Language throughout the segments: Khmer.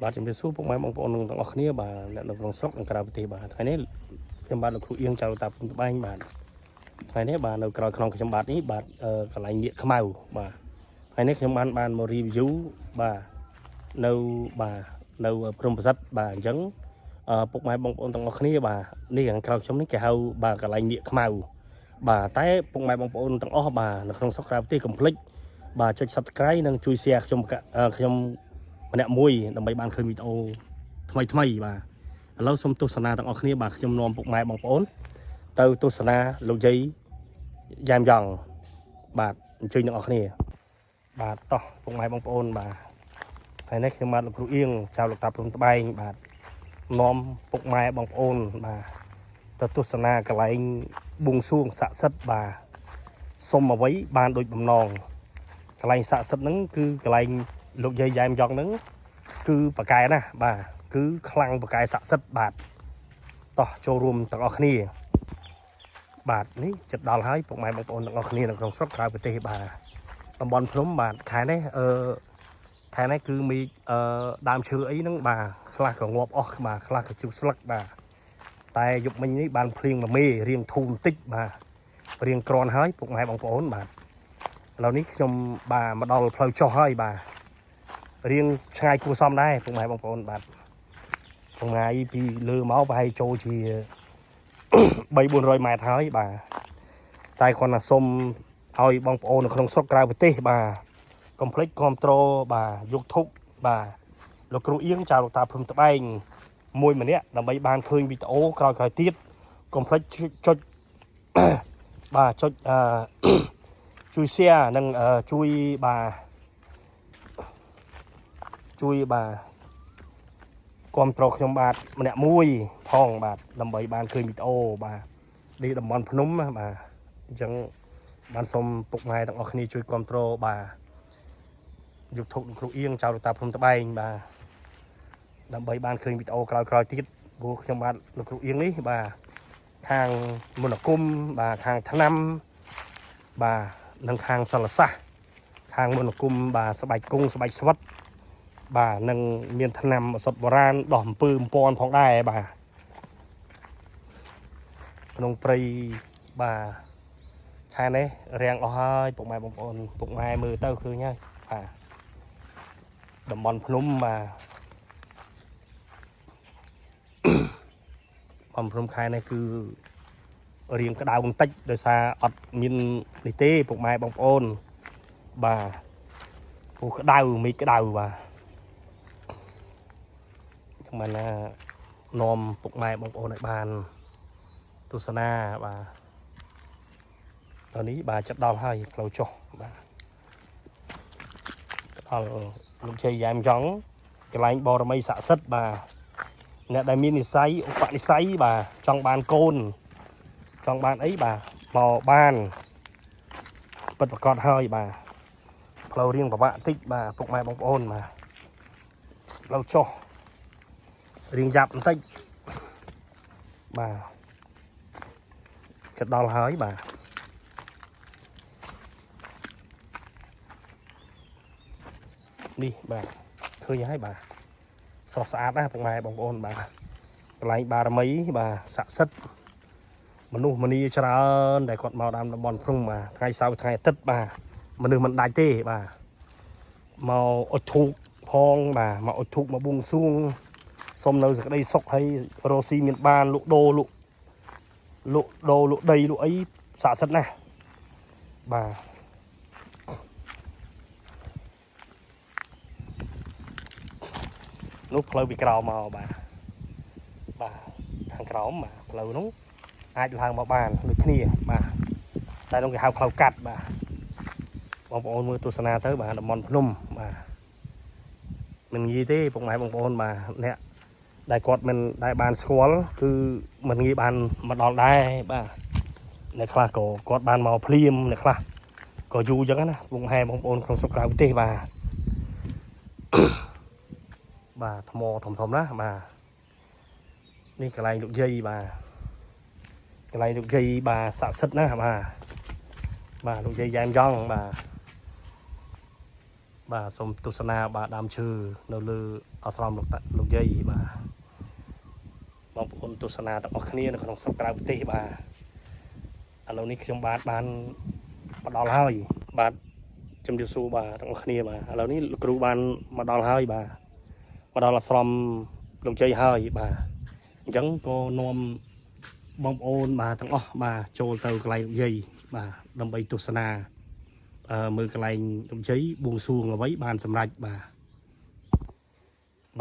បាទជំរាបសួរពុកម៉ែបងប្អូនទាំងអស់គ្នាបាទអ្នកនៅក្នុងស្រុកនិងក្រៅប្រទេសបាទថ្ងៃនេះខ្ញុំបាទលោកគ្រូអៀងចៅតាពុំត្បែងបាទថ្ងៃនេះបាទនៅក្រៅក្នុងខ្ញុំបាទនេះបាទកន្លែងងាកខ្មៅបាទថ្ងៃនេះខ្ញុំបានមក review បាទនៅបាទនៅព្រំប្រសិទ្ធបាទអញ្ចឹងពុកម៉ែបងប្អូនទាំងអស់គ្នាបាទនេះខាងក្រៅខ្ញុំនេះគេហៅបាទកន្លែងងាកខ្មៅបាទតែពុកម៉ែបងប្អូនទាំងអស់បាទនៅក្នុងស្រុកក្រៅប្រទេសកុំភ្លេចបាទចុច Subscribe និងជួយ Share ខ្ញុំម្នាក់មួយដើម្បីបានឃើញវីដេអូថ្មីបាទឥឡូវសូមទស្សនាទាំងអស់គ្នាបាទខ្ញុំនាំពុកម៉ែបងប្អូនទៅទស្សនាលោកយាយយ៉ែមយ៉ងបាទអញ្ជើញទាំងអស់គ្នាបាទតោះពុកម៉ែបងប្អូនបាទថ្ងៃនេះខ្ញុំបាទលោកគ្រូអៀងចៅលោកតាព្រំត្បែងបាទនាំពុកម៉ែបងប្អូនបាទទៅទស្សនាកន្លែងបួងសួងស័ក្តិសិទ្ធិបាទសុំអ្វីបានដូចបំណងកន្លែងស័ក្តិសិទ្ធិហ្នឹងគឺកន្លែងលោកយាយយ៉ែមយ៉ងហ្នឹងគឺបកែណាបាទគឺខ្លាំងបកែស័ក្តិសិទ្ធិបាទតោះចូលរួមទាំងអស់គ្នាបាទនេះចិត្តដល់ហើយពុកម៉ែបងប្អូនទាំងអស់គ្នានៅក្នុងស្រុកក្រៅប្រទេសបាទតំបន់ភ្នំបាទខែនេះខែនេះគឺមានដើមឈើអីហ្នឹងបាទខ្លះក៏ងាប់អស់បាទខ្លះក៏ជុះស្លឹកបាទតែយប់មិញនេះបានភ្លៀងមួយមេរៀងធូរបន្តិចបាទរៀងក្រាន់ហើយពុកម៉ែបងប្អូនបាទឥឡូវនេះខ្ញុំបាទមកដល់ផ្លូវចុះហើយបាទរៀងឆ្ងាយគួរសមដែរពុកម៉ែបងប្អូនបាទឆ្ងាយពីលើមកប្រហែលចូលជា300-400 ម៉ែត្រហើយបាទតែគាត់ណាសុំឲ្យបងប្អូននៅក្នុងស្រុកក្រៅប្រទេសបាទកុំភ្លេចគ្រប់ត្រូលបាទយកធុកបាទលោកគ្រូអៀងចៅលោកតាព្រំត្បែងមួយម្នាក់ដើម្បីបានឃើញវីដេអូក្រោយៗទៀតកុំភ្លេចចុចបាទចុចជួយ share និងជួយបាទគ្រប់ត្រូលខ្ញុំបាទម្នាក់មួយផងបាទដើម្បីបានឃើញវីដេអូបាទនេះតំបន់ភ្នំបាទអញ្ចឹងបានសូមពុកម៉ែទាំងអស់គ្នាជួយគ្រប់ត្រូលបាទយកធុកលោកគ្រូអៀងចៅលោកតាព្រំត្បែងបាទដើម្បីបានឃើញវីដេអូក្រោយៗទៀតព្រោះខ្ញុំបាទលោកគ្រូអៀងនេះបាទខាងមន្តអាគមបាទខាងថ្នាំបាទនិងខាងសិលសាស្ត្រខាងមន្តអាគមបាទស្បែកគង់ស្បែកស្វិតបាទនឹងមានថ្នាំឱសថបុរាណដោះអំពើអំពន់ផងដែរបាទក្នុងព្រៃបាទខែនេះរាំងអស់ហើយពុកម៉ែបងប្អូនពុកម៉ែមើលទៅឃើញហើយបាទតំបន់ភ្នំបាទបំភ្នំខែនេះគឺរៀងក្តៅបន្តិចដោយសារអត់មាននេះទេពុកម៉ែបងប្អូនបាទពូក្តៅមេឃក្តៅបាទខ្ញុំបាននាំពុកម៉ែបងប្អូនឲ្យបានទស្សនាបាទតោះនេះបាទចិត្តដល់ហើយផ្លូវចុះបាទដល់លោកជ័យយ៉ែមយ៉ងកន្លែងបរមីស័ក្តិសិទ្ធិបាទអ្នកដែលមាននិស្ស័យឧបនិស្ស័យបាទចង់បានកូនចង់បានអីបាទមកបានពិតប្រកបហើយបាទផ្លូវរៀងប្រវត្តិតិចបាទពុកម៉ែបងប្អូនបាទផ្លូវចុះរៀងយ៉ាប់បន្តិចបាទចិត្តដល់ហើយបាទនេះបាទឃើញហើយបាទស្រស់ស្អាតណាស់ពុកម៉ែបងប្អូនបាទកន្លែងបារមីបាទស័ក្តិសិទ្ធិមនុស្សម្នាច្រើនដែលគាត់មកតាមតំបន់ភ្នំបាទថ្ងៃសៅរ៍ថ្ងៃអាទិត្យបាទមនុស្សមិនដាច់ទេបាទមកអុជធូបផងបាទមកអុជធូបមកបួងសួងសូមនៅសេចក្តីសុខហើយរស់ស៊ីមានបានលក់ដូរលក់ដីលក់អីស័ក្តិសិទ្ធិណាស់បាទនោះផ្លូវពីក្រោមមកបាទខាងក្រោមបាទផ្លូវនោះអាចឡើងមកបានដូចគ្នាបាទតែនោះគេហៅផ្លូវកាត់បាទបងប្អូនមើលទស្សនាទៅបាទតំបន់ភ្នំបាទមិនងាយទេពុកម៉ែបងប្អូនបាទអ្នកដែលគាត់មិនដែលបានស្គាល់គឺមិនងាយបានមកដល់ដែរបាទអ្នកខ្លះក៏គាត់បានមកភ្លាមអ្នកខ្លះក៏យូរអញ្ចឹងណាពុកម៉ែបងប្អូនក្នុងស្រុកក្រៅប្រទេសបាទបាទថ្មធំណាបាទនេះកន្លែងលោកយាយបាទកន្លែងលោកយាយបាទស័ក្តិសិទ្ធិណាបាទលោកយាយយ៉ែមយ៉ងបាទ bà xong tu sana bà đam chư nấu lư ở xong lục dây bà bong ôn tu sana tập ở khnia nó không sắp ra tê bà anh lâu ní trong ban bắt đầu hơi bà chấm điều su bà tập ở khnia bà anh lâu ní kêu ban bắt đầu hơi bà bắt đầu là xong lục dây hơi bà chẳng có nom bong ôn bà tập bà trôi từ cái lục dây bà đâm bay tu sanaมือกระไรตรงชี้บวงสรวงเอาไว้บานสำหรับบ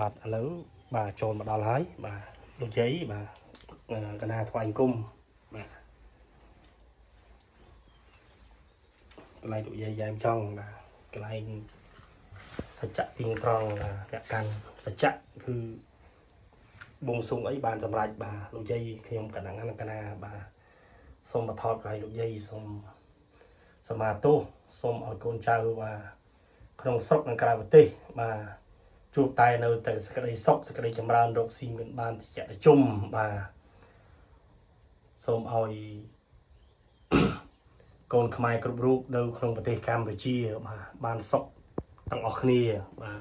าดแล้วบาโจรบาดอลายบาตรงชี้บากระนาถวายกุ้มบากระไรตัวใหญ่ๆช่องบากระไรสัจจะติงตรองแบบกันสัจจะคือบวงสรวงไอ้บานสำหรับบาลูกใหญ่ขยมกันนั่งกระนาบาส้มมาทอดกระไรลูกใหญ่ส้มสมาตุส้มเอาโกนเจ้าว่าขนมซอกในกระดาษตีมาจูบตายในแต่สกัดซอกสกัดจำรานดอกซีเมนบานที่จะจุ่มมาส้มเอาโกนขมายกรุบรูปดูขนมปฏิกรรมไปชี้มาบานซอกตั้งออกนี่มา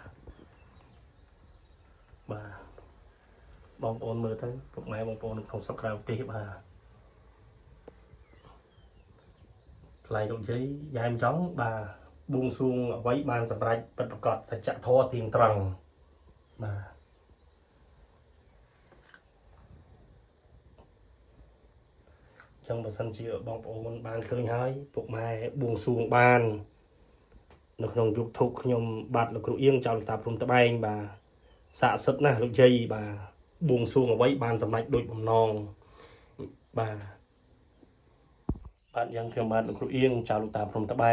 บองโอนมือทั้งพวกไม้บองโอนของซอกกระดาษตีมาlại đồng chí dàn chóng bà buông xuông với ban sập rạch bật cọt sẽ chặt thô tiền trần mà trong bà sân chịu bọc ổn ban khơi hơi buộc mai buông xuông ban nó không dục thục nhom bạt là yên cho tập trung tập anh bà xạ sất nè lúc dây bà buông xuông với ban sập rạch đôi bầm non bà bạnยังเพียงบาทลูกเอียงชาวลูกตาพรมตะไบ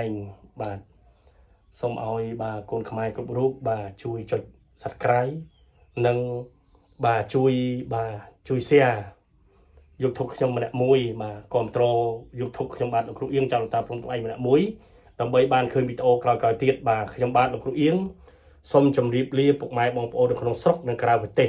บาทส้มอ้อยบาโกนขมายกรุบรูปบาช่วยจุดสัตว์ไคร้นังบาช่วยเสียยุคทุกขยมมันมวยมาคอนโทรยุคทุกขยมบาทลูกเอียงชาวลูกตาพรมตะไบมันมวยดำใบบานเคยมีโตกลอยเตียดบาขยมบาทลูกเอียงส้มจำรีบเลียปกไม้บองโอดขนมสกนังกราบเตะ